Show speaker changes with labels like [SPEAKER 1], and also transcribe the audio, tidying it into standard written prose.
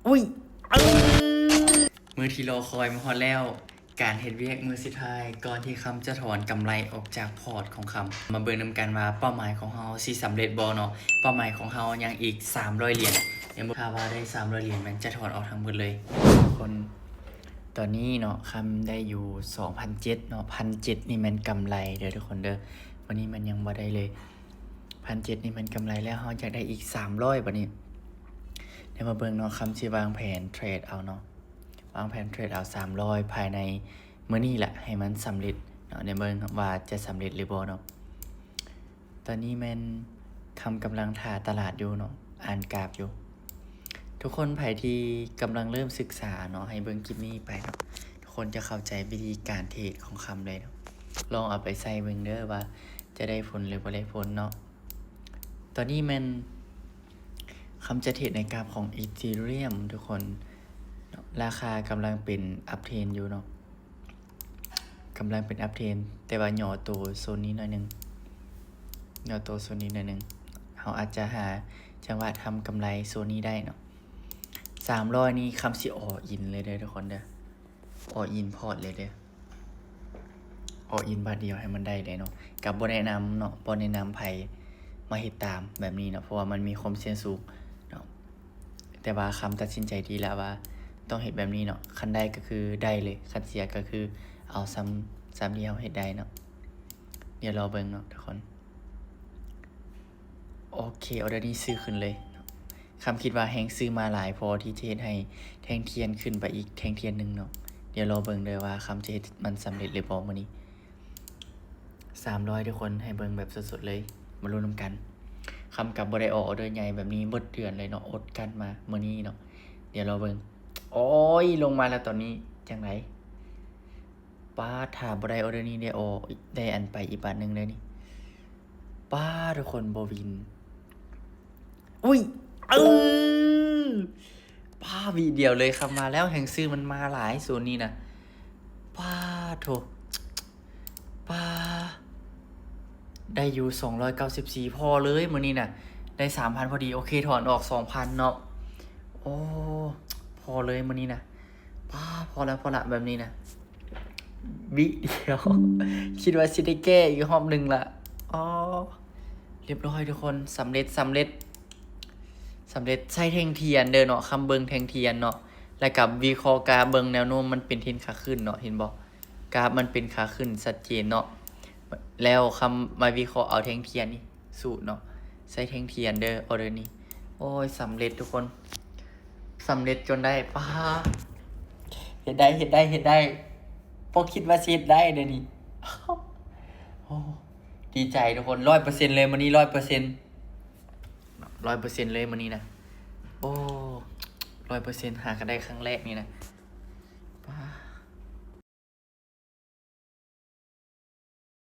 [SPEAKER 1] อุ้ยมือที่รอคอยมาฮอดแล้วการเฮ็ดเวียกมือสุดท้ายก่อนที่คำจะถอนกำไรออกจากพอร์ตของคำมาเบิ่งนำกันว่าเป้าหมายของเฮาสิสำเร็จบ่เนาะเป้าหมายของเฮายังอีก300เหรียญเดี๋ยวถ้าว่าได้300เหรียญมันจะถอนออกทั้งหมดเลยทุกคนตอนนี้เนาะคำได้อยู่ 2,700 เนาะ 1,700 นี่มันกำไรเด้อทุกคนเด้อวันนี้มันยังบ่ได้เลย 1,700 นี่มันกำไรแล้วเฮาอยากได้อีก300บัดนี้เดี๋ยวมาเบิ่งเนาะคำสิวางแผนเทรดเอาเนาะวางแผนเทรดเอา300ภายในมื้อนี้แหละให้มันสำเร็จเนาะเดี๋ยวเบิ่งว่าจะสำเร็จหรือบ่เนาะตอนนี้แม่นคำกำลังท่าตลาดอยู่เนาะอ่านกราฟอยู่ทุกคนไผที่กำลังเริ่มศึกษาเนาะให้เบิ่งคลิปนี้ไปเนาะทุกคนจะเข้าใจวิธีการเทรดของคำเลยเนาะลองเอาไปใส่เบิ่งเด้อว่าจะได้ผลหรือบ่ได้ผลเนาะตอนนี้แม่นคำจะเทรดในกราฟของ Ethereum ทุกคนราคากำลังเป็นอัพเทรนอยู่เนาะกำลังเป็นอัพเทรนแต่ว่าย่อตัวโซนนี้หน่อยนึงย่อตัวโซนนี้หน่อยนึงเราอาจจะหาจังหวะทำกำไรโซนนี้ได้เนาะ300นี่คำสิอออินเลยเด้อทุกคนเด้ออออินพอร์ตเลยเด้ออออินบาทเดียวให้มันได้เลยเนาะกับบ่แนะนำเนาะบ่แนะนำไผมาเฮ็ดตามแบบนี้เนาะเพราะว่ามันมีความเสี่ยงสูงเนาะแต่ว่าคำตัดสินใจดีแล้วว่าต้องเฮ็ดแบบนี้เนาะคันได้ก็คือได้เลยคันเสียก็คือเอาซ้ำที่เฮาเฮ็ดได้เนาะเดี๋ยวรอเบิ่งเนาะทุกคนโอเคออเดอร์นี้ซื้อขึ้นเลยคำคิดว่าแฮงซื้อมาหลายพอที่จะเฮ็ดให้แท่งเทียนขึ้นไปอีกแท่งเทียนนึงเนาะเดี๋ยวรอเบิ่งเด้อว่าคำจะเฮ็ดมันสำเร็จหรือบ่มื้อนี้300ทุกคนให้เบิ่งแบบสดๆเลยมาลุ้นนำกันคำกับบ่ได้ออกออเดอร์ใหญ่แบบนี้เบิดเดือนเลยเนาะอดกันมามื้อนี้เนาะเดี๋ยวรอเบิ่งโอ้ยลงมาแล้วตอนนี้จังไดป้าถ้าบ่ได้ออเดอร์นี้ได้อันไปอีกบาทนึงเลยนี่ป้าทุกคนบ่วินอุ้ยป้าวีเดียวเลยครับมาแล้วแห่งซื้อมันมาหลายโซนนี้นะป้าโถป้าได้อยู่294พอเลยมื้อนี้น่ะได้ 3,000 พอดีโอเคถอนออก 2,000 เนาะโอ้พอเลยมื้อนี้น่ะป้าพอแล้วพอละแบบนี้น่ะวิเดียว คิดว่าสิได้แก้อีกรอบนึงละอ๋อเรียบร้อยทุกคนสำเร็จใช้แท่งเทียนเด้อเนาะคำเบิงแท่งเทียนเนาะแล้วกับวิเคราะห์กราฟเบิงแนวโน้มมันเป็นเทรนขาขึ้นเนาะเห็นบ่กราฟมันเป็นขาขึ้นชัดเจนเนาะแล้วคำมาวิเคราะห์เอาแท่งเทียนนี่สูตรเนาะใช้แท่งเทียนเด้อออเดอร์นี้โอ้ยสำเร็จทุกคนสำเร็จจนได้ป้าเฮ็ดได้พอคิดว่าสิเฮ็ดได้เด้อนี่ โอ้ดีใจทุกคน 100% เลยมื้อนี้ 100% 100% เลยมื้อนี้นะโอ้100%หากันได้ครั้งแรกนี่นะ